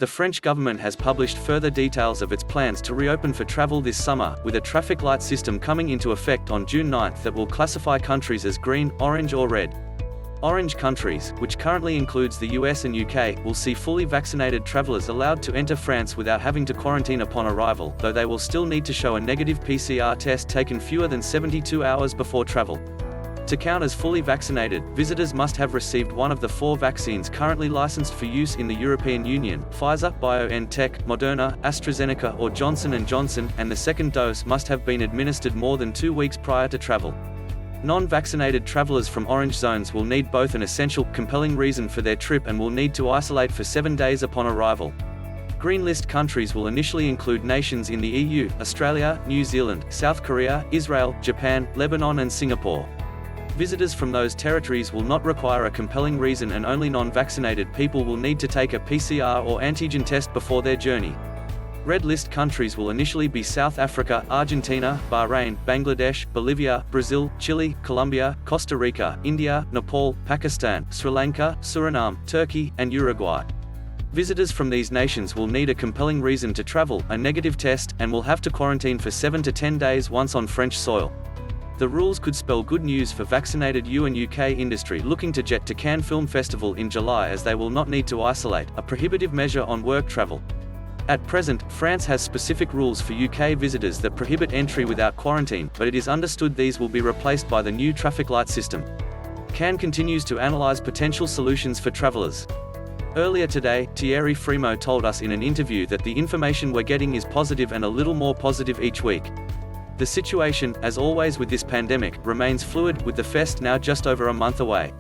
The French government has published further details of its plans to reopen for travel this summer, with a traffic light system coming into effect on June 9 that will classify countries as green, orange or red. Orange countries, which currently includes the US and UK, will see fully vaccinated travelers allowed to enter France without having to quarantine upon arrival, though they will still need to show a negative PCR test taken fewer than 72 hours before travel. To count as fully vaccinated, visitors must have received one of the 4 vaccines currently licensed for use in the European Union: Pfizer, BioNTech, Moderna, AstraZeneca or Johnson & Johnson, and the second dose must have been administered more than 2 weeks prior to travel. Non-vaccinated travelers from orange zones will need both an essential, compelling reason for their trip and will need to isolate for 7 days upon arrival. Green list countries will initially include nations in the EU, Australia, New Zealand, South Korea, Israel, Japan, Lebanon and Singapore. Visitors from those territories will not require a compelling reason, and only non-vaccinated people will need to take a PCR or antigen test before their journey. Red list countries will initially be South Africa, Argentina, Bahrain, Bangladesh, Bolivia, Brazil, Chile, Colombia, Costa Rica, India, Nepal, Pakistan, Sri Lanka, Suriname, Turkey, and Uruguay. Visitors from these nations will need a compelling reason to travel, a negative test, and will have to quarantine for 7 to 10 days once on French soil. The rules could spell good news for vaccinated EU and UK industry looking to jet to Cannes Film Festival in July, as they will not need to isolate, a prohibitive measure on work travel. At present, France has specific rules for UK visitors that prohibit entry without quarantine, but it is understood these will be replaced by the new traffic light system. Cannes continues to analyse potential solutions for travellers. Earlier today, Thierry Frémaux told us in an interview that the information we're getting is positive and a little more positive each week. The situation, as always with this pandemic, remains fluid, with the fest now just over a month away.